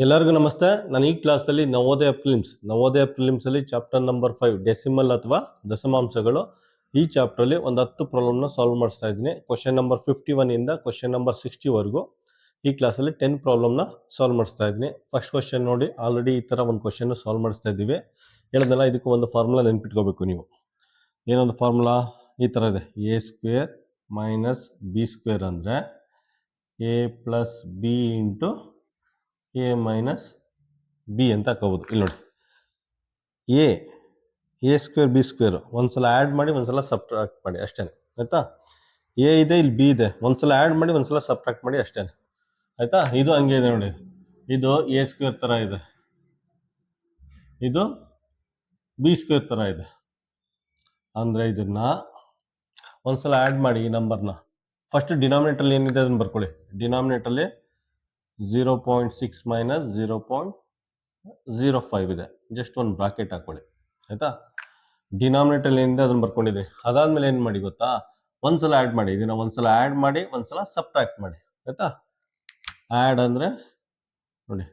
ಎಲ್ಲರಿಗೂ ನಮಸ್ತೆ. ನಾನು ಈ ಕ್ಲಾಸಲ್ಲಿ ನವೋದಯ ಪ್ರಿಲಿಮ್ಸಲ್ಲಿ ಚಾಪ್ಟರ್ ನಂಬರ್ 5 ಡೆಸಿಮಲ್ ಅಥವಾ ದಶಮಾಂಶಗಳು ಈ ಚಾಪ್ಟರ್ಲಿ ಒಂದು 10 ಪ್ರಾಬ್ಲಮ್ನ ಸಾಲ್ವ್ ಮಾಡಿಸ್ತಾ ಇದ್ದೀನಿ. ಕ್ವಶನ್ ನಂಬರ್ 51 ಇಂದ ಕ್ವಶನ್ ನಂಬರ್ 60 ವರೆಗೂ ಈ ಕ್ಲಾಸಲ್ಲಿ 10 ಪ್ರಾಬ್ಲಮ್ನ ಸಾಲ್ವ್ ಮಾಡಿಸ್ತಾ ಇದ್ದೀನಿ. ಫಸ್ಟ್ ಕ್ವಶನ್ ನೋಡಿ, ಆಲ್ರೆಡಿ ಈ ಥರ ಒಂದು ಕ್ವಶನ್ ಸಾಲ್ವ್ ಮಾಡಿಸ್ತಾ ಇದ್ದೀವಿ. ಹೇಳಿದ್ನಲ್ಲ, ಇದಕ್ಕೂ ಒಂದು ಫಾರ್ಮುಲಾ ನೆನ್ಪಿಟ್ಕೋಬೇಕು ನೀವು. ಏನೊಂದು ಫಾರ್ಮುಲಾ ಈ ಥರ ಇದೆ, a square minus B square ಅಂದರೆ a plus B into A minus B ಅಂತ ಹಾಕೋಬೋದು. ಇಲ್ಲಿ ನೋಡಿ, ಎ ಸ್ಕ್ವೇರ್ ಬಿ ಸ್ಕ್ವೇರ್ ಒಂದ್ಸಲ ಆ್ಯಡ್ ಮಾಡಿ ಒಂದ್ಸಲ ಸಬ್ಟ್ರಾಕ್ಟ್ ಮಾಡಿ ಅಷ್ಟೇ, ಆಯಿತಾ. ಎ ಇದೆ, ಇಲ್ಲಿ ಬಿ ಇದೆ, ಒಂದ್ಸಲ ಆ್ಯಡ್ ಮಾಡಿ ಒಂದ್ಸಲ ಸಬ್ಟ್ರಾಕ್ಟ್ ಮಾಡಿ ಅಷ್ಟೇ, ಆಯಿತಾ. ಇದು ಹಂಗೆ ಇದೆ ನೋಡಿ, ಇದು ಎ ಸ್ಕ್ವೇರ್ ಥರ ಇದೆ, ಇದು ಬಿ ಸ್ಕ್ವೇರ್ ಥರ ಇದೆ. ಅಂದರೆ ಇದನ್ನ ಒಂದ್ಸಲ ಆ್ಯಡ್ ಮಾಡಿ ಈ ನಂಬರ್ನ. ಫಸ್ಟ್ ಡಿನಾಮಿನೇಟರ್ಲಿ ಏನಿದೆ ಅದನ್ನು ಬರ್ಕೊಳ್ಳಿ. ಡಿನಾಮಿನೇಟರ್ಲಿ 0.6 ಮೈನಸ್ 0.05 ಇದೆ, ಜಸ್ಟ್ ಒಂದು ಬ್ರಾಕೆಟ್ ಹಾಕೊಳ್ಳಿ, ಆಯಿತಾ. ಡಿನಾಮಿನೇಟರ್ಲಿ ಏನಿದೆ ಅದನ್ನು ಬರ್ಕೊಂಡಿದೆ. ಅದಾದ್ಮೇಲೆ ಏನು ಮಾಡಿ ಗೊತ್ತಾ, ಒಂದ್ಸಲ ಆ್ಯಡ್ ಮಾಡಿ, ಇದನ್ನ ಒಂದ್ಸಲ ಆ್ಯಡ್ ಮಾಡಿ ಒಂದ್ಸಲ ಸಬ್ಟ್ರಾಕ್ಟ್ ಮಾಡಿ, ಆಯಿತಾ. ಆ್ಯಡ್ ಅಂದರೆ ನೋಡಿ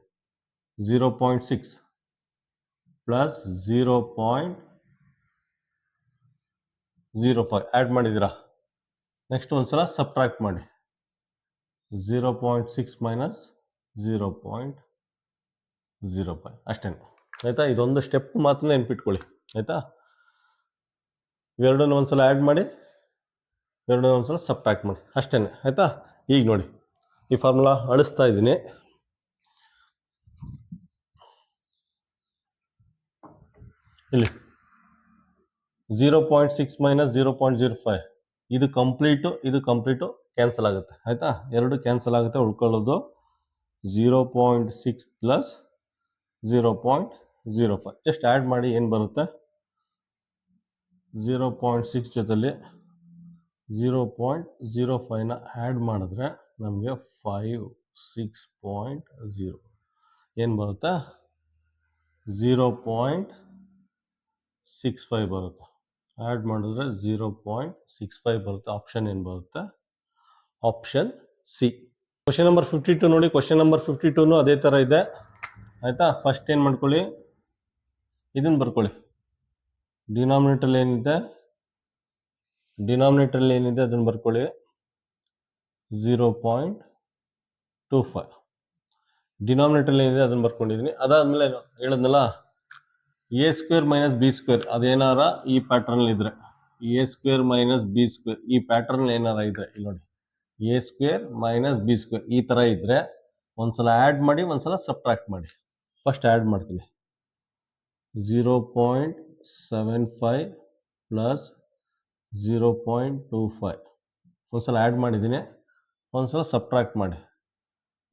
0.6 ಪ್ಲಸ್ 0.05 ಆ್ಯಡ್ ಮಾಡಿದ್ದೀರಾ. ನೆಕ್ಸ್ಟ್ ಒಂದ್ಸಲ ಸಬ್ಟ್ರಾಕ್ಟ್ ಮಾಡಿ 0.6 ಮೈನಸ್ 0.05 ಅಷ್ಟೇ, ಆಯಿತಾ. ಇದೊಂದು ಸ್ಟೆಪ್ ಮಾತ್ರ ನೆನ್ಪಿಟ್ಕೊಳ್ಳಿ, ಆಯಿತಾ. ಇವೆರಡನ್ನು ಒಂದ್ಸಲ ಆ್ಯಡ್ ಮಾಡಿ, ಇವೆರಡನ್ನು ಒಂದ್ಸಲ ಸಬ್ಟ್ರಾಕ್ಟ್ ಮಾಡಿ ಅಷ್ಟೇ, ಆಯಿತಾ. ಈಗ ನೋಡಿ, ಈ ಫಾರ್ಮುಲಾ ಅಳಿಸ್ತಾ ಇದ್ದೀನಿ. ಇಲ್ಲಿ 0.6 ಮೈನಸ್ 0.05 ಇದು ಕಂಪ್ಲೀಟು ಕ್ಯಾನ್ಸಲ್ ಆಗುತ್ತೆ, ಆಯಿತಾ. ಎರಡು ಕ್ಯಾನ್ಸಲ್ ಆಗುತ್ತೆ, ಉಳ್ಕೊಳ್ಳೋದು 0.6 ಪ್ಲಸ್ 0.05. ಜಸ್ಟ್ ಆ್ಯಡ್ ಮಾಡಿ ಏನು ಬರುತ್ತೆ, 0.6 ಜೊತೆಲಿ 0.05ನ ಆ್ಯಡ್ ಮಾಡಿದ್ರೆ ನಮಗೆ 56.0 ಏನು ಬರುತ್ತೆ, 0.65 ಬರುತ್ತೆ. ಆ್ಯಡ್ ಮಾಡಿದ್ರೆ 0.65 ಬರುತ್ತೆ. ಆಪ್ಷನ್ ಏನು ಬರುತ್ತೆ, ಆಪ್ಷನ್ ಸಿ. ಕ್ವಶನ್ ನಂಬರ್ 52 ನೋಡಿ. ಕ್ವಶನ್ ನಂಬರ್ 52 ಅದೇ ಥರ ಇದೆ, ಆಯಿತಾ. ಫಸ್ಟ್ ಏನು ಮಾಡ್ಕೊಳ್ಳಿ, ಇದನ್ನು ಬರ್ಕೊಳ್ಳಿ. ಡಿನಾಮಿನೇಟರ್ಲಿ ಏನಿದೆ ಅದನ್ನು ಬರ್ಕೊಳ್ಳಿ, 0.25. ಡಿನಾಮಿನೇಟರ್ಲಿ ಏನಿದೆ ಅದನ್ನು ಬರ್ಕೊಂಡಿದ್ದೀನಿ. ಅದಾದಮೇಲೆ ಹೇಳಿದ್ನಲ್ಲ, A square minus B square ಅದೇನಾರ ಈ ಪ್ಯಾಟ್ರನ್ ಇದ್ರೆ, A square minus B square ಈ ಪ್ಯಾಟ್ರನ್ ಏನಾರ ಇದ್ರೆ, ಇಲ್ಲಿ ನೋಡಿ, A square minus B square ಈ ಥರ ಇದ್ರೆ ಒಂದ್ಸಲ ಆ್ಯಡ್ ಮಾಡಿ ಒಂದ್ಸಲ ಸಬ್ಟ್ರಾಕ್ಟ್ ಮಾಡಿ. ಫಸ್ಟ್ ಆ್ಯಡ್ ಮಾಡ್ತೀನಿ, 0.75 ಪ್ಲಸ್ 0.25 ಒಂದ್ಸಲ ಆ್ಯಡ್ ಮಾಡಿದ್ದೀನಿ, ಒಂದ್ಸಲ ಸಬ್ಟ್ರಾಕ್ಟ್ ಮಾಡಿ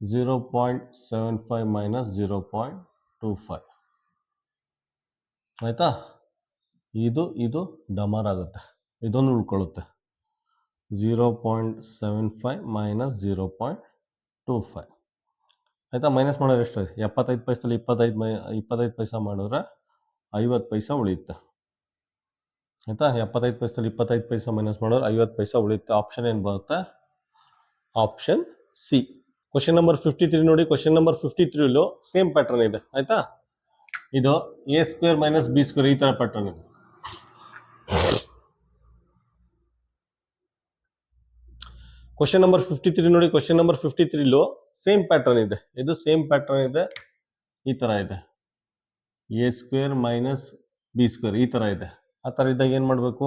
0.75 ಮೈನಸ್ 0.25, ಆಯಿತಾ. ಇದು ಡಮರ್ ಆಗುತ್ತೆ, ಇದೊಂದು ಉಳ್ಕೊಳ್ಳುತ್ತೆ, 0.75 ಮೈನಸ್ 0.25, ಆಯಿತಾ. ಮೈನಸ್ ಮಾಡೋದು ಎಷ್ಟು, 75 ಪೈಸಲ್ಲಿ 25 ಪೈಸಾ ಮಾಡಿದ್ರೆ 50 ಪೈಸಾ ಉಳಿಯುತ್ತೆ, ಆಯಿತಾ. 75 ಪೈಸಲ್ಲಿ 25 ಪೈಸಾ ಮೈನಸ್ ಮಾಡೋರು 50 ಪೈಸಾ ಉಳಿಯುತ್ತೆ. ಆಪ್ಷನ್ ಏನು ಬರುತ್ತೆ, ಆಪ್ಷನ್ ಸಿ. ಕ್ವಶನ್ ನಂಬರ್ 53 ನೋಡಿ. ಕ್ವಶನ್ ನಂಬರ್ 53ಲೂ ಸೇಮ್ ಪ್ಯಾಟರ್ನ್ ಇದೆ, ಆಯಿತಾ. ಇದು A square minus B square ಈ ಥರ ಪ್ಯಾಟರ್ನ್ ಇದೆ. ಕ್ವಶನ್ ನಂಬರ್ 53 ನೋಡಿ. ಕ್ವಶನ್ ನಂಬರ್ 53ಲೂ ಸೇಮ್ ಪ್ಯಾಟರ್ನ್ ಇದೆ, ಇದು ಸೇಮ್ ಪ್ಯಾಟರ್ನ್ ಇದೆ, ಈ ಥರ ಇದೆ, A square minus B square ಈ ಥರ ಇದೆ. ಆ ಥರ ಇದ್ದಾಗ ಏನು ಮಾಡಬೇಕು,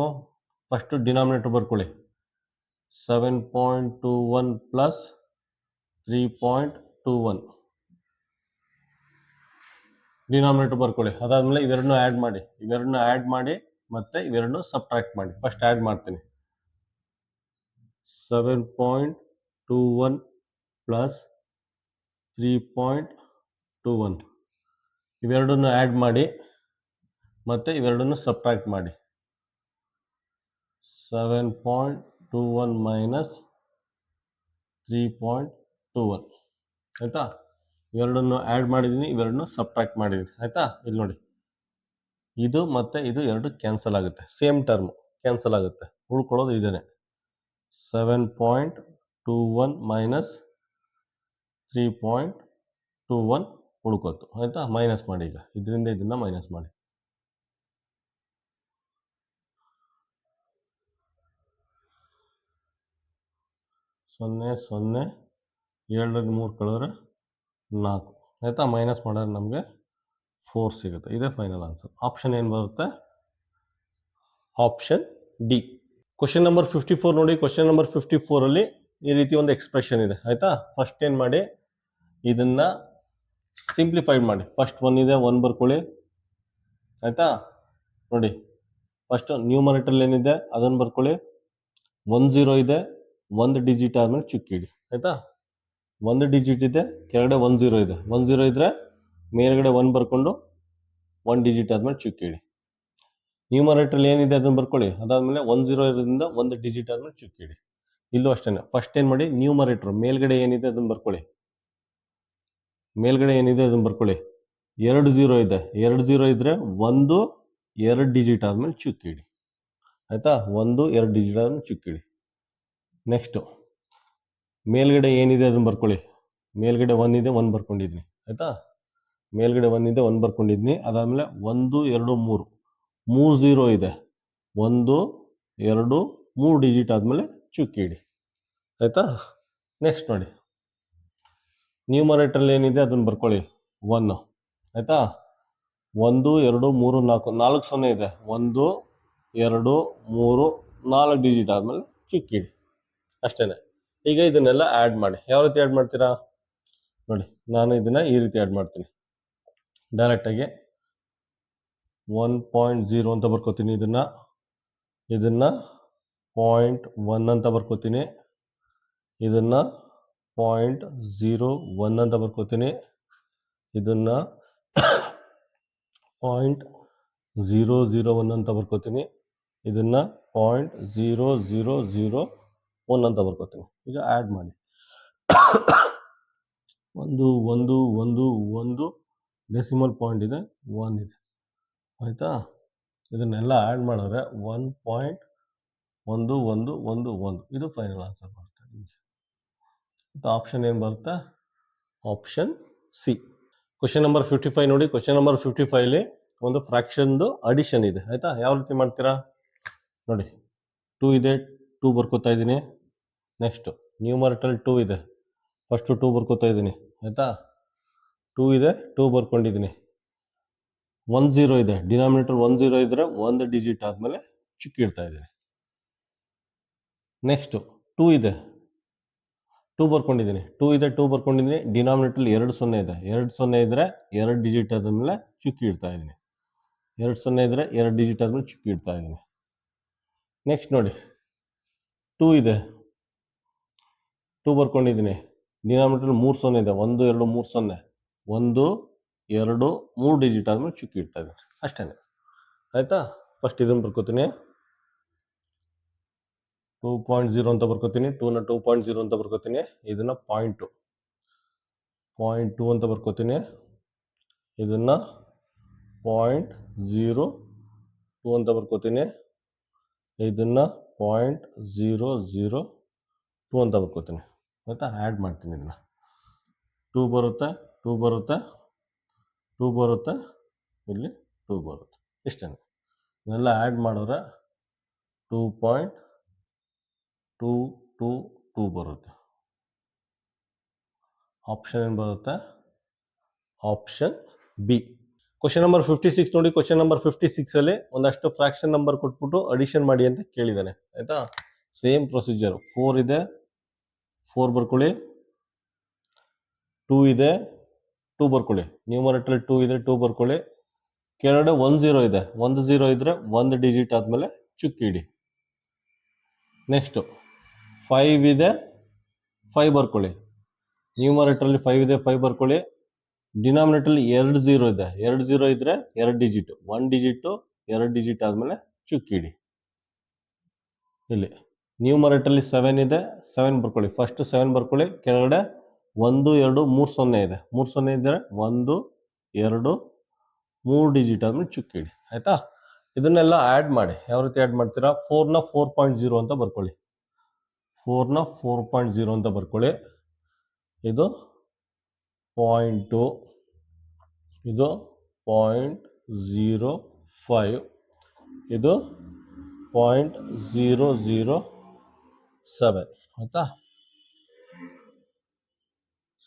ಫಸ್ಟು ಡಿನಾಮಿನೇಟರ್ ಬರ್ಕೊಳ್ಳಿ, 7.21 ಪ್ಲಸ್ 3.21 ಡಿನಾಮಿನೇಟರ್ ಬರ್ಕೊಳ್ಳಿ. ಅದಾದಮೇಲೆ ಇವೆರಡನ್ನೂ ಆ್ಯಡ್ ಮಾಡಿ ಮತ್ತೆ ಇವೆರಡನ್ನೂ ಸಬ್ಟ್ರಾಕ್ಟ್ ಮಾಡಿ. ಫಸ್ಟ್ ಆ್ಯಡ್ ಮಾಡ್ತೀನಿ, 7.21 ಪ್ಲಸ್ 3.21 ಇವೆರಡನ್ನು ಆ್ಯಡ್ ಮಾಡಿ ಮತ್ತು ಇವೆರಡನ್ನು ಸಬ್ಟ್ರಾಕ್ಟ್ ಮಾಡಿ. 7.21 ಮೈನಸ್ 3.21, ಆಯಿತಾ. ಇವೆರಡನ್ನು ಆ್ಯಡ್ ಮಾಡಿದ್ದೀನಿ, ಇವೆರಡನ್ನು ಸಬ್ಟ್ರಾಕ್ಟ್ ಮಾಡಿದ್ದೀನಿ, ಆಯಿತಾ. ಇಲ್ಲಿ ನೋಡಿ, ಇದು ಮತ್ತು ಇದು ಎರಡು ಕ್ಯಾನ್ಸಲ್ ಆಗುತ್ತೆ, ಸೇಮ್ ಟರ್ಮ್ ಕ್ಯಾನ್ಸಲ್ ಆಗುತ್ತೆ, ಉಳ್ಕೊಳ್ಳೋದು ಇದೇನೆ, 7.21 ಮೈನಸ್ 3.21 ಹುಡುಕೋತು ಆಯಿತಾ. ಮೈನಸ್ ಮಾಡಿ, ಈಗ ಇದರಿಂದ ಇದನ್ನು ಮೈನಸ್ ಮಾಡಿ. 0 0 7ರಲ್ಲಿ 3 ಕಳೆದ್ರೆ 4 ಆಯಿತಾ. ಮೈನಸ್ ಮಾಡಿದ್ರೆ ನಮಗೆ 4 ಸಿಗುತ್ತೆ. ಇದೇ ಫೈನಲ್ ಆನ್ಸರ್. ಆಪ್ಷನ್ ಏನು ಬರುತ್ತೆ? Option D. ಕ್ವಶನ್ ನಂಬರ್ 54 ನೋಡಿ. ಕ್ವಶನ್ ನಂಬರ್ 54ಅಲ್ಲಿ ಈ ರೀತಿ ಒಂದು ಎಕ್ಸ್ಪ್ರೆಷನ್ ಇದೆ ಆಯಿತಾ. ಫಸ್ಟ್ ಏನು ಮಾಡಿ, ಇದನ್ನು ಸಿಂಪ್ಲಿಫೈಡ್ ಮಾಡಿ. ಫಸ್ಟ್ 1 ಇದೆ, 1 ಬರ್ಕೊಳ್ಳಿ ಆಯಿತಾ. ನೋಡಿ, ಫಸ್ಟ್ ನ್ಯೂಮರೇಟರ್ ಏನಿದೆ ಅದನ್ನು ಬರ್ಕೊಳ್ಳಿ. 1 0 ಇದೆ, 1 ಡಿಜಿಟ್ ಆದಮೇಲೆ ಚುಕ್ಕಿಡಿ ಆಯಿತಾ. 1 ಡಿಜಿಟ್ ಇದೆ, ಕೆಳಗಡೆ 1 0 ಇದೆ. 1 0 ಇದ್ದರೆ ಮೇಲ್ಗಡೆ 1 ಬರ್ಕೊಂಡು 1 ಡಿಜಿಟ್ ಆದಮೇಲೆ ಚುಕ್ಕಿಡಿ. ನ್ಯೂಮರೇಟರ್ ಏನಿದೆ ಅದನ್ನು ಬರ್ಕೊಳ್ಳಿ. ಅದಾದಮೇಲೆ 1 0 ಇರೋದ್ರಿಂದ 1 ಡಿಜಿಟ್ ಆದಮೇಲೆ ಚುಕ್ಕಿಡಿ. ಇಲ್ಲೂ ಅಷ್ಟೇ. ಫಸ್ಟ್ ಏನು ಮಾಡಿ, ನ್ಯೂಮರೇಟರ್ ಮೇಲ್ಗಡೆ ಏನಿದೆ ಅದನ್ನು ಬರ್ಕೊಳ್ಳಿ. ಮೇಲ್ಗಡೆ ಏನಿದೆ ಅದನ್ನು ಬರ್ಕೊಳ್ಳಿ. 2 0 ಇದೆ, 2 0 ಇದ್ದರೆ 1 2 ಡಿಜಿಟ್ ಆದಮೇಲೆ ಚುಕ್ಕಿಡಿ ಆಯಿತಾ. 1 2 ಡಿಜಿಟ್ ಆದಮೇಲೆ ಚುಕ್ಕಿಡಿ. ನೆಕ್ಸ್ಟು ಮೇಲ್ಗಡೆ ಏನಿದೆ ಅದನ್ನು ಬರ್ಕೊಳ್ಳಿ. ಮೇಲ್ಗಡೆ 1 ಇದೆ, 1 ಬರ್ಕೊಂಡಿದ್ನಿ ಆಯಿತಾ. ಮೇಲ್ಗಡೆ 1 ಇದೆ, 1 ಬರ್ಕೊಂಡಿದ್ನಿ. ಅದಾದಮೇಲೆ 1 2 3 3 0 ಇದೆ. 1 2 3 ಡಿಜಿಟ್ ಆದಮೇಲೆ ಚುಕ್ಕಿಡಿ ಆಯಿತಾ. ನೆಕ್ಸ್ಟ್ ನೋಡಿ, ನ್ಯೂಮರೇಟರ್ ಏನಿದೆ ಅದನ್ನು ಬರ್ಕೊಳ್ಳಿ. 1 ಆಯಿತಾ. 1 2 3 4 4 0 ಇದೆ. 1 2 3 4 ಡಿಜಿಟ್ ಆದಮೇಲೆ ಚುಕ್ಕಿಡಿ ಅಷ್ಟೇ. ಈಗ ಇದನ್ನೆಲ್ಲ ಆ್ಯಡ್ ಮಾಡಿ. ಯಾವ ರೀತಿ ಆ್ಯಡ್ ಮಾಡ್ತೀರಾ ನೋಡಿ. ನಾನು ಇದನ್ನು ಈ ರೀತಿ ಆ್ಯಡ್ ಮಾಡ್ತೀನಿ. ಡೈರೆಕ್ಟಾಗಿ 1.0 ಅಂತ ಬರ್ಕೋತೀನಿ. ಇದನ್ನು 0.1 ಅಂತ ಬರ್ಕೋತೀನಿ. ಇದನ್ನು 0.01 ಅಂತ ಬರ್ಕೋತೀನಿ. ಇದನ್ನು 0.001 ಅಂತ ಬರ್ಕೋತೀನಿ. ಇದನ್ನು 0.0001 ಅಂತ ಬರ್ಕೋತೀನಿ. ಈಗ ಆ್ಯಡ್ ಮಾಡಿ. 1 1 1 1 ಡೆಸಿಮಲ್ ಪಾಯಿಂಟ್ ಇದೆ, 1 ಇದೆ ಆಯಿತಾ. ಇದನ್ನೆಲ್ಲ ಆ್ಯಡ್ ಮಾಡಿದ್ರೆ 1.1111 ಇದು ಫೈನಲ್ ಆನ್ಸರ್ ಬರುತ್ತೆ ನಿಮಗೆ. ಆಪ್ಷನ್ ಏನು ಬರುತ್ತೆ? Option C. ಕ್ವಶನ್ ನಂಬರ್ 55 ನೋಡಿ. ಕ್ವಶನ್ ನಂಬರ್ 55ಅಲ್ಲಿ ಒಂದು ಫ್ರಾಕ್ಷನ್ದು ಅಡಿಷನ್ ಇದೆ ಆಯಿತಾ. ಯಾವ ರೀತಿ ಮಾಡ್ತೀರಾ ನೋಡಿ. 2 ಇದೆ, 2 ಬರ್ಕೋತಾ ಇದ್ದೀನಿ. ನೆಕ್ಸ್ಟು ನ್ಯೂಮರೇಟರ್ 2 ಇದೆ, ಫಸ್ಟು 2 ಬರ್ಕೋತಾ ಇದ್ದೀನಿ ಆಯಿತಾ. 2 ಇದೆ, 2 ಬರ್ಕೊಂಡಿದ್ದೀನಿ. 1 0 ಇದೆ, ಡಿನಾಮಿನೇಟರ್ 1 0 ಇದ್ದರೆ 1 ಡಿಜಿಟ್ ಆದಮೇಲೆ ಚುಕ್ಕಿಡ್ತಾ ಇದ್ದೀನಿ. ನೆಕ್ಸ್ಟು 2 ಇದೆ, 2 ಬರ್ಕೊಂಡಿದ್ದೀನಿ. 2 ಇದೆ, 2 ಬರ್ಕೊಂಡಿದ್ದೀನಿ. ಡಿನಾಮಿನೇಟರ್ 2 0 ಇದೆ, 2 0 ಇದ್ದರೆ 2 ಡಿಜಿಟ್ ಆದಮೇಲೆ ಚುಕ್ಕಿ ಇಡ್ತಾ ಇದ್ದೀನಿ. 2 0 ಇದ್ದರೆ 2 ಡಿಜಿಟ್ ಆದಮೇಲೆ ಚುಕ್ಕಿ ಇಡ್ತಾ ಇದ್ದೀನಿ. ನೆಕ್ಸ್ಟ್ ನೋಡಿ, 2 ಇದೆ, 2 ಬರ್ಕೊಂಡಿದ್ದೀನಿ. ಡಿನಾಮಿನೇಟರ್ 3 0 ಇದೆ, 1 2 3 0, 1 2 3 ಡಿಜಿಟ್ ಆದಮೇಲೆ ಚುಕ್ಕಿ ಇಡ್ತಾ ಇದ್ದೀನಿ ಅಷ್ಟೇ ಆಯಿತಾ. ಫಸ್ಟ್ ಇದನ್ನು ಬರ್ಕೋತೀನಿ, 2.0 ಅಂತ ಬರ್ಕೋತೀನಿ. 2ನ 2.0 ಅಂತ ಬರ್ಕೋತೀನಿ. ಇದನ್ನು 0.2 ಅಂತ ಬರ್ಕೋತೀನಿ. ಇದನ್ನು 0.02 ಅಂತ ಬರ್ಕೋತೀನಿ. ಇದನ್ನು 0.002 ಅಂತ ಬರ್ಕೋತೀನಿ ಆಯಿತಾ. ಆ್ಯಡ್ ಮಾಡ್ತೀನಿ. ಇದನ್ನು 2 ಬರುತ್ತೆ, 2 ಬರುತ್ತೆ, 2 ಬರುತ್ತೆ, ಇಲ್ಲಿ 2 ಬರುತ್ತೆ. ಇಷ್ಟೇ. ಇದೆಲ್ಲ ಆ್ಯಡ್ ಮಾಡಿದ್ರೆ 2.222 ಬರುತ್ತೆ. ಆಪ್ಷನ್ ಏನು ಬರುತ್ತೆ? Option B. ಕ್ವಶನ್ ನಂಬರ್ 56 ನೋಡಿ. ಕ್ವಶನ್ ನಂಬರ್ 56ಅಲ್ಲಿ ಒಂದಷ್ಟು ಫ್ರಾಕ್ಷನ್ ನಂಬರ್ ಕೊಟ್ಬಿಟ್ಟು ಅಡಿಷನ್ ಮಾಡಿ ಅಂತ ಕೇಳಿದ್ದಾನೆ ಆಯಿತಾ. Same procedure. 4 ಇದೆ, 4 ಬರ್ಕೊಳ್ಳಿ. 2 ಇದೆ, 2 ಬರ್ಕೊಳ್ಳಿ. ನ್ಯೂಮರೇಟರ್ 2 ಇದೆ, 2 ಬರ್ಕೊಳ್ಳಿ. ಕೆಳಗಡೆ 1 0 ಇದೆ, 1 0 ಇದ್ದರೆ 1 ಡಿಜಿಟ್ ಆದಮೇಲೆ ಚುಕ್ಕಿ ಇಡಿ. ನೆಕ್ಸ್ಟು 5 ಇದೆ, 5 ಬರ್ಕೊಳ್ಳಿ. ನ್ಯೂಮರೇಟರಲ್ಲಿ 5 ಇದೆ, 5 ಬರ್ಕೊಳ್ಳಿ. ಡಿನಾಮಿನೇಟರ್ಲಿ 2 0 ಇದೆ, 2 0 ಇದ್ದರೆ 2 ಡಿಜಿಟ್, 1 ಡಿಜಿಟು 2 ಡಿಜಿಟ್ ಆದಮೇಲೆ ಚುಕ್ಕಿಡಿ. ಇಲ್ಲಿ ನ್ಯೂಮರೇಟರ್ಲಿ 7 ಇದೆ, 7 ಬರ್ಕೊಳ್ಳಿ. ಫಸ್ಟ್ 7 ಬರ್ಕೊಳ್ಳಿ. ಕೆಳಗಡೆ 1 2 3 0 ಇದೆ, 3 0 ಇದ್ದರೆ 1 2 3 ಡಿಜಿಟ್ ಆದಮೇಲೆ ಚುಕ್ಕಿಡಿ ಆಯಿತಾ. ಇದನ್ನೆಲ್ಲ ಆ್ಯಡ್ ಮಾಡಿ. ಯಾವ ರೀತಿ ಆ್ಯಡ್ ಮಾಡ್ತೀರಾ? 4ನ 4.0 ಅಂತ ಬರ್ಕೊಳ್ಳಿ. 4ನ 4.0 ಅಂತ ಬರ್ಕೊಳ್ಳಿ. ಇದು 0.2, ಇದು 0.05, ಇದು 0.007 ಆಯ್ತಾ.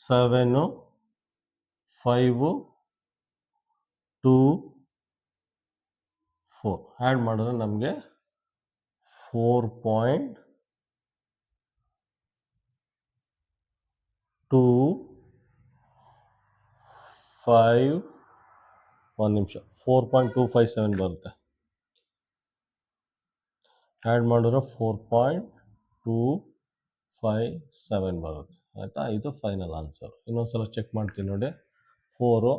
7, 5, 2, 4 ಆ್ಯಡ್ ಮಾಡಿದ್ರೆ ನಮಗೆ 4.25, ಒಂದು ನಿಮಿಷ, 4.257 ಬರುತ್ತೆ. ಆ್ಯಡ್ ಮಾಡಿದ್ರೆ 4.257 ಬರುತ್ತೆ ಆಯಿತಾ. ಇದು ಫೈನಲ್ ಆನ್ಸರ್. ಇನ್ನೊಂದ್ಸಲ ಚೆಕ್ ಮಾಡ್ತೀನಿ ನೋಡಿ. 4,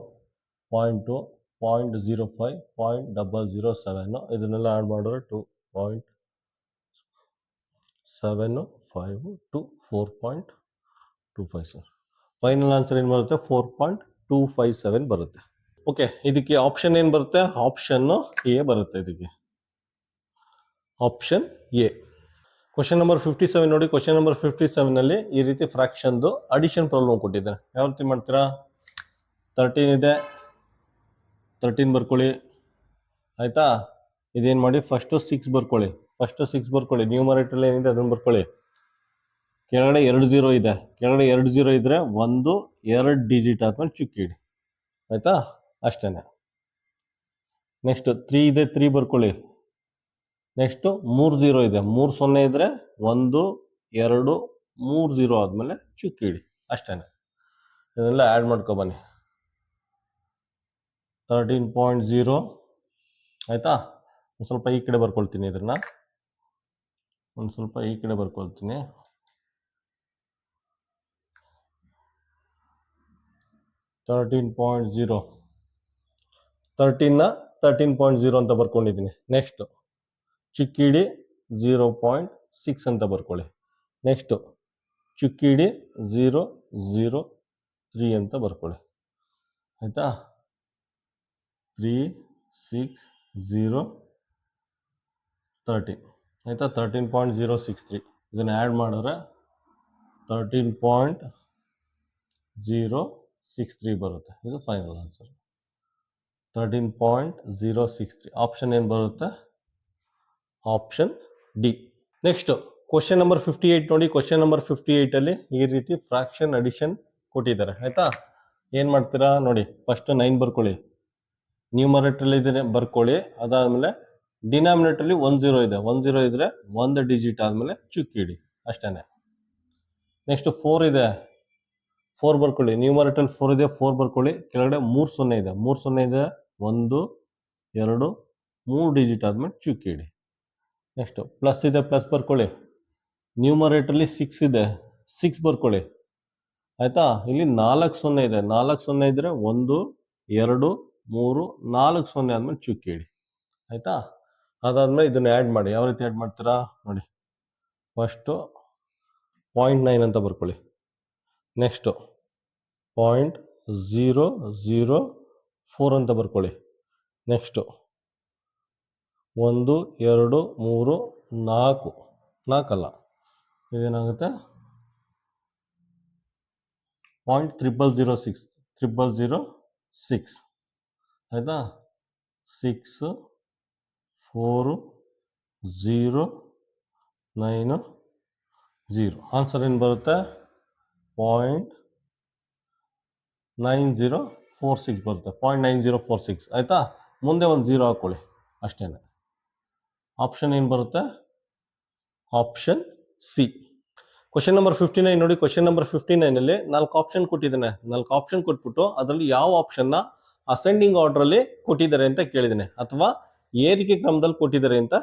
0.2, 0.05, 0.007 ಇದನ್ನೆಲ್ಲ ಆ್ಯಡ್ ಮಾಡಿದ್ರೆ 2.75 to 4.257. ಫೈನಲ್ ಆನ್ಸರ್ ಏನು ಬರುತ್ತೆ? 4.257 ಬರುತ್ತೆ. ಓಕೆ, ಇದಕ್ಕೆ ಆಪ್ಷನ್ ಏನು ಬರುತ್ತೆ? ಆಪ್ಷನ್ ಎ ಬರುತ್ತೆ. ಇದಕ್ಕೆ ಆಪ್ಷನ್ ಎ. ಕ್ವಶನ್ ನಂಬರ್ 57 ನೋಡಿ. ಕ್ವಶನ್ ನಂಬರ್ 57ನಲ್ಲಿ ಈ ರೀತಿ ಫ್ರಾಕ್ಷನ್ದು ಅಡಿಷನ್ ಪ್ರಾಬ್ಲಮ್ ಕೊಟ್ಟಿದ್ದಾರೆ. ಯಾವ ರೀತಿ ಮಾಡ್ತೀರಾ? 13 ಇದೆ, 13 ಬರ್ಕೊಳ್ಳಿ ಆಯಿತಾ. ಇದೇನು ಮಾಡಿ, ಫಸ್ಟು 6 ಬರ್ಕೊಳ್ಳಿ. ನ್ಯೂಮರೇಟರ್ ಏನಿದೆ ಅದನ್ನು ಬರ್ಕೊಳ್ಳಿ. ಕೆಳಗಡೆ 2 0 ಇದೆ. ಕೆಳಗಡೆ 2 0 ಇದ್ದರೆ 1, 2 ಡಿಜಿಟ್ ಆದ್ಮೇಲೆ ಚುಕ್ಕಿ ಇಡಿ ಆಯಿತಾ, ಅಷ್ಟೇ. ನೆಕ್ಸ್ಟ್ 3 ಇದೆ, 3 ಬರ್ಕೊಳ್ಳಿ. ನೆಕ್ಸ್ಟು 3 0 ಇದೆ. 3 0 ಇದ್ದರೆ 1, 2, 3 0 ಆದಮೇಲೆ ಚುಕ್ಕಿ ಇಡಿ, ಅಷ್ಟೇ. ಇದೆಲ್ಲ ಆ್ಯಡ್ ಮಾಡ್ಕೊಬನ್ನಿ. 13.0 ಆಯಿತಾ. ಒಂದು ಸ್ವಲ್ಪ ಈ ಕಡೆ ಬರ್ಕೊಳ್ತೀನಿ. ಇದನ್ನು ಒಂದು ಸ್ವಲ್ಪ ಈ ಕಡೆ ಬರ್ಕೊಳ್ತೀನಿ. 13.0 13ನ 13.0 ಅಂತ ಬರ್ಕೊಂಡಿದ್ದೀನಿ. ನೆಕ್ಸ್ಟು ಚುಕ್ಕಿಡಿ 0.6 ಅಂತ ಬರ್ಕೊಳ್ಳಿ. ನೆಕ್ಸ್ಟು ಚುಕ್ಕಿಡಿ 0.03 ಅಂತ ಬರ್ಕೊಳ್ಳಿ ಆಯಿತಾ. 36013 ಆಯಿತಾ. 13.063 ಇದನ್ನು ಆ್ಯಡ್ ಮಾಡಿದ್ರೆ 13.063 ಬರುತ್ತೆ. ಇದು ಫೈನಲ್ ಆನ್ಸರ್. 13.063 ಆಪ್ಷನ್ ಏನು ಬರುತ್ತೆ? Option D. Next question number 58 ನೋಡಿ. ಕ್ವಶನ್ ನಂಬರ್ 58ಅಲ್ಲಿ ಈ ರೀತಿ ಫ್ರಾಕ್ಷನ್ ಅಡಿಷನ್ ಕೊಟ್ಟಿದ್ದಾರೆ ಆಯಿತಾ. ಏನು ಮಾಡ್ತೀರಾ ನೋಡಿ, ಫಸ್ಟ್ 9 ಬರ್ಕೊಳ್ಳಿ. ನ್ಯೂಮರೇಟರ್ಲಿ ಇದನ್ನೇ ಬರ್ಕೊಳ್ಳಿ. ಅದಾದಮೇಲೆ ಡಿನಾಮಿನೇಟರ್ಲಿ 1 0 ಇದೆ. 1 0 ಇದ್ದರೆ 1 ಡಿಜಿಟ್ ಆದಮೇಲೆ ಚುಕ್ಕಿ ಇಡಿ, ಅಷ್ಟೇ. ನೆಕ್ಸ್ಟ್ 4 ಇದೆ, 4 ಬರ್ಕೊಳ್ಳಿ. ನ್ಯೂಮರೇಟರ್ 4 ಇದೆ, 4 ಬರ್ಕೊಳ್ಳಿ. ಕೆಳಗಡೆ 3 0 ಇದೆ. 3 0 ಇದೆ, 1, 2, 3 ಡಿಜಿಟ್ ಆದಮೇಲೆ ಚುಕ್ಕಿ ಇಡಿ. ನೆಕ್ಸ್ಟು ಪ್ಲಸ್ ಇದೆ, ಪ್ಲಸ್ ಬರ್ಕೊಳ್ಳಿ. ನ್ಯೂಮರೇಟರ್ಲಿ 6 ಇದೆ, 6 ಬರ್ಕೊಳ್ಳಿ ಆಯಿತಾ. ಇಲ್ಲಿ 4 0 ಇದೆ. 4 0 ಇದ್ದರೆ 1, 2, 3, 4 0 ಆದಮೇಲೆ ಚುಕ್ಕಿ ಇಡಿ ಆಯಿತಾ. ಅದಾದಮೇಲೆ ಇದನ್ನು ಆ್ಯಡ್ ಮಾಡಿ. ಯಾವ ರೀತಿ ಆ್ಯಡ್ ಮಾಡ್ತೀರಾ ನೋಡಿ. ಫಸ್ಟು 0.9 ಅಂತ ಬರ್ಕೊಳ್ಳಿ. ನೆಕ್ಸ್ಟು 0.004 ಅಂತ ಬರ್ಕೊಳ್ಳಿ. ನೆಕ್ಸ್ಟು 1, 2, 3, 4 ಅಲ್ಲ, ಇದೇನಾಗುತ್ತೆ 0.0006 ಆಯಿತಾ. 6, 4, 0, 9, 0 ಆನ್ಸರ್ ಏನು ಬರುತ್ತೆ? 0.9046 ಬರುತ್ತೆ. 0.9046 ಆಯಿತಾ. ಮುಂದೆ ಒಂದು 0 ಹಾಕ್ಕೊಳ್ಳಿ, ಅಷ್ಟೇ. ಆಪ್ಷನ್ ಏನು ಬರುತ್ತೆ? Option C. ಕ್ವಶನ್ ನಂಬರ್ 59 ನೋಡಿ. ಕ್ವಶನ್ ನಂಬರ್ 59ಅಲ್ಲಿ 4 ಆಪ್ಷನ್ ಕೊಟ್ಟಿದ್ದಾನೆ. 4 ಆಪ್ಷನ್ ಕೊಟ್ಬಿಟ್ಟು ಅದರಲ್ಲಿ ಯಾವ ಆಪ್ಷನ್ನ ಅಸೆಂಡಿಂಗ್ ಆರ್ಡ್ರಲ್ಲಿ ಕೊಟ್ಟಿದ್ದಾರೆ ಅಂತ ಕೇಳಿದ್ದಾನೆ, ಅಥವಾ ಏರಿಕೆ ಕ್ರಮದಲ್ಲಿ ಕೊಟ್ಟಿದ್ದಾರೆ ಅಂತ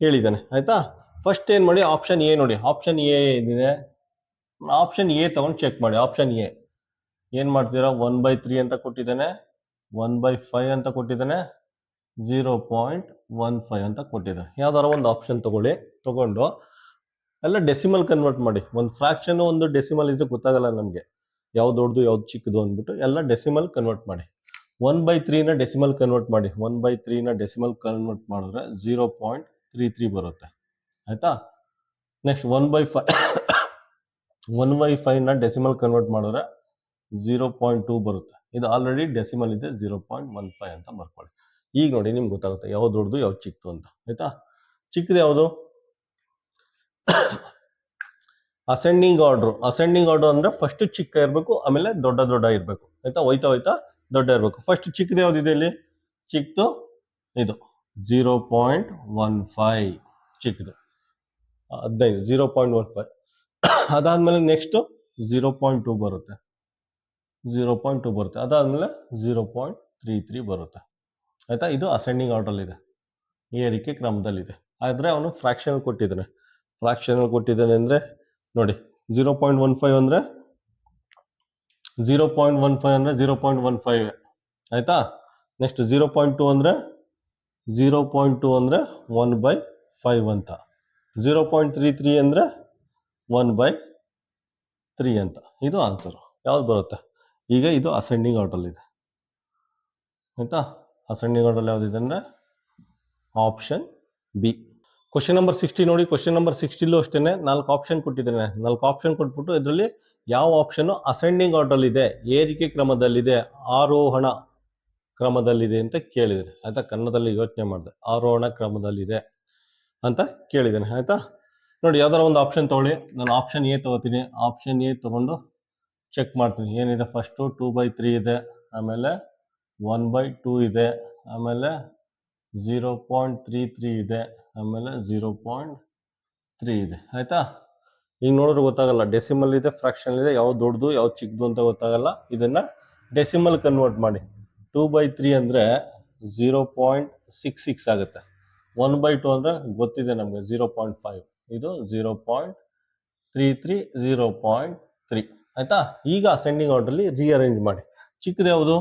ಹೇಳಿದ್ದಾನೆ ಆಯಿತಾ. ಫಸ್ಟ್ ಏನು ಮಾಡಿ, ಆಪ್ಷನ್ ಎ ನೋಡಿ. ಆಪ್ಷನ್ ಎ ಏನಿದೆ, ಆಪ್ಷನ್ ಎ ತಗೊಂಡು ಚೆಕ್ ಮಾಡಿ. ಆಪ್ಷನ್ ಎ ಏನು ಮಾಡ್ತೀರಾ? 1/3 ಅಂತ ಕೊಟ್ಟಿದ್ದಾನೆ, 1/5 ಅಂತ ಕೊಟ್ಟಿದ್ದಾನೆ, 0.15 ಅಂತ ಕೊಟ್ಟಿದ್ದಾನೆ. ಯಾವ್ದಾರ ಒಂದು ಆಪ್ಷನ್ ತಗೊಂಡು ಎಲ್ಲ ಡೆಸಿಮಲ್ ಕನ್ವರ್ಟ್ ಮಾಡಿ. ಒಂದು ಫ್ರಾಕ್ಷನ್ ಒಂದು ಡೆಸಿಮಲ್ ಇದ್ರೆ ಗೊತ್ತಾಗಲ್ಲ ನಮಗೆ ಯಾವ್ದು ದೊಡ್ಡದು ಯಾವ್ದು ಚಿಕ್ಕದು ಅಂದ್ಬಿಟ್ಟು ಎಲ್ಲ ಡೆಸಿಮಲ್ ಕನ್ವರ್ಟ್ ಮಾಡಿ. 1/3ನ ಡೆಸಿಮಲ್ ಕನ್ವರ್ಟ್ ಮಾಡಿ. 1/3ನ ಡೆಸಿಮಲ್ ಕನ್ವರ್ಟ್ ಮಾಡಿದ್ರೆ 0.33 ಬರುತ್ತೆ ಆಯಿತಾ. ನೆಕ್ಸ್ಟ್ 1/5ನ ಡೆಸಿಮಲ್ ಕನ್ವರ್ಟ್ ಮಾಡಿದ್ರೆ 0.2 ಬರುತ್ತೆ. ಇದು ಆಲ್ರೆಡಿ ಡೆಸಿಮಲ್ ಇದೆ 0.15 ಅಂತ ಬರ್ಕೊಳ್ಳಿ. ಈಗ ನೋಡಿ ನಿಮ್ಗೆ ಗೊತ್ತಾಗುತ್ತೆ ಯಾವ್ದು ದೊಡ್ಡದು ಯಾವ್ದು ಚಿಕ್ಕದು ಅಂತ. ಆಯ್ತಾ? ಚಿಕ್ಕದು ಯಾವುದು? ಅಸೆಂಡಿಂಗ್ ಆರ್ಡರ್ ಅಂದ್ರೆ ಫಸ್ಟ್ ಚಿಕ್ಕ ಇರಬೇಕು, ಆಮೇಲೆ ದೊಡ್ಡ ಇರಬೇಕು. ಆಯ್ತಾ? ಹೋಯ್ತಾ ದೊಡ್ಡ ಇರಬೇಕು. ಫಸ್ಟ್ ಚಿಕ್ಕದು ಯಾವ್ದಿದೆ ಇಲ್ಲಿ? ಚಿಕ್ಕದು ಇದು 0.15 ಚಿಕ್ಕದು 15 0.15. ಅದಾದ್ಮೇಲೆ ನೆಕ್ಸ್ಟ್ 0.2 ಬರುತ್ತೆ. ಅದಾದ್ಮೇಲೆ 0.33 ಬರುತ್ತೆ. ಆಯ್ತಾ? ಇದು ಅಸೆಂಡಿಂಗ್ ಆರ್ಡರ್ ಇದೆ, ಏರಿಕೆ ಕ್ರಮದಲ್ಲಿದೆ. ಆದ್ರೆ ಅವನು ಫ್ರಾಕ್ಷನ್ ಕೊಟ್ಟಿದ್ದಾನೆ ಅಂದ್ರೆ ನೋಡಿ 0.15 ಅಂದ್ರೆ 0.15 ಆಯ್ತಾ? ನೆಕ್ಸ್ಟ್ 0.2 ಅಂದ್ರೆ 1/5 ಅಂತ. 0.33 ಅಂದ್ರೆ 1/3 ಅಂತ. ಇದು ಆನ್ಸರ್. ಯಾವ್ದು ಬರುತ್ತೆ? ಈಗ ಇದು ಅಸೆಂಡಿಂಗ್ ಆರ್ಡರ್ ಇದೆ. ಆಯ್ತಾ? ಅಸೆಂಡಿಂಗ್ ಆರ್ಡರ್ ಯಾವ್ದಿದೆ ಅಂದ್ರೆ ಆಪ್ಷನ್ ಬಿ. ಕ್ವಶನ್ ನಂಬರ್ 60 ನೋಡಿ. ಕ್ವಶನ್ ನಂಬರ್ 60 ಅಷ್ಟೇನೆ 4 ಆಪ್ಷನ್ ಕೊಟ್ಟಿದ್ದೇನೆ. 4 ಆಪ್ಷನ್ ಕೊಟ್ಬಿಟ್ಟು ಇದರಲ್ಲಿ ಯಾವ ಆಪ್ಷನ್ ಅಸೆಂಡಿಂಗ್ ಆರ್ಡರ್ ಇದೆ, ಏರಿಕೆ ಕ್ರಮದಲ್ಲಿದೆ, ಆರೋಹಣ ಕ್ರಮದಲ್ಲಿದೆ ಅಂತ ಕೇಳಿದ್ದೇನೆ. ಆಯ್ತಾ? ಕನ್ನಡದಲ್ಲಿ ಯೋಚನೆ ಮಾಡಿದೆ. ಆರೋಹಣ ಕ್ರಮದಲ್ಲಿದೆ ಅಂತ ಕೇಳಿದ್ದೇನೆ. ಆಯ್ತಾ? ನೋಡಿ ಯಾವ್ದಾರ ಒಂದು ಆಪ್ಷನ್ ತಗೊಳ್ಳಿ. ನಾನು ಆಪ್ಷನ್ ಎ ತಗೋತೀನಿ. ಆಪ್ಷನ್ ಎ ತಗೊಂಡು ಚೆಕ್ ಮಾಡ್ತೀನಿ ಏನಿದೆ. ಫಸ್ಟು 2/3 ಇದೆ, ಆಮೇಲೆ 1/2 ಇದೆ, ಆಮೇಲೆ 0.33 ಇದೆ, ಆಮೇಲೆ 0.3 ಇದೆ. ಆಯ್ತಾ? ಈಗ ನೋಡಿದ್ರೆ ಗೊತ್ತಾಗಲ್ಲ, ಡೆಸಿಮಲ್ ಇದೆ, ಫ್ರಾಕ್ಷನ್ ಇದೆ, ಯಾವ್ದು ದೊಡ್ಡದು ಯಾವ್ದು ಚಿಕ್ಕದು ಅಂತ ಗೊತ್ತಾಗಲ್ಲ. ಇದನ್ನ ಡೆಸಿಮಲ್ ಕನ್ವರ್ಟ್ ಮಾಡಿ. 2/3 ಅಂದ್ರೆ 0.66 ಆಗುತ್ತೆ. 1/2 ಅಂದ್ರೆ ಗೊತ್ತಿದೆ ನಮಗೆ 0.5. ಇದು 0.33 0.3. ಆಯ್ತಾ? ಈಗ ಅಸೆಂಡಿಂಗ್ ಆರ್ಡರ್ಲಿ ರೀಅರೇಂಜ್ ಮಾಡಿ. ಚಿಕ್ಕದು ಯಾವುದು?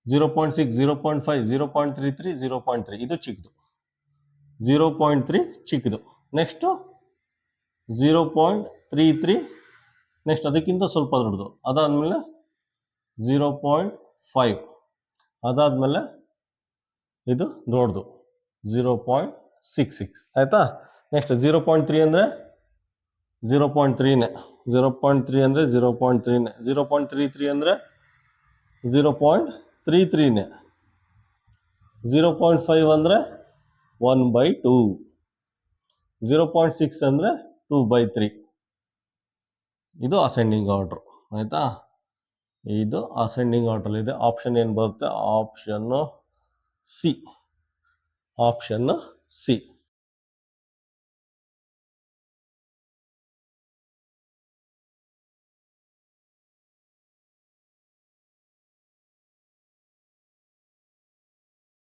0.6 0.5 0.33 0.3. ಇದು ಚಿಕ್ಕದು. 0.3 ಚಿಕ್ಕದು. ನೆಕ್ಸ್ಟ್ 0.33, ನೆಕ್ಸ್ಟ್ ಅದಕ್ಕಿಂತ ಸ್ವಲ್ಪ ದೊಡ್ಡದು. ಅದಾದ್ಮೇಲೆ 0.5, ಅದಾದ್ಮೇಲೆ ಇದು ದೊಡ್ಡದು 0.66. ಆಯ್ತಾ? ನೆಕ್ಸ್ಟ್ 0.3 ಅಂದ್ರೆ 0.3ನೇ. 0.3 ಅಂದ್ರೆ 0.3ನೇ. 0.33 ಅಂದ್ರೆ 0.33ನೇ. 0.5 ಅಂದ್ರೆ 1/2. 0.6 ಅಂದ್ರೆ 2/3. ಇದು ಅಸೆಂಡಿಂಗ್ ಆರ್ಡರ್. ಆಯ್ತಾ? ಇದು ಅಸೆಂಡಿಂಗ್ ಆರ್ಡರ್ ಇದೆ. ಆಪ್ಷನ್ ಏನು ಬರುತ್ತೆ? Option C.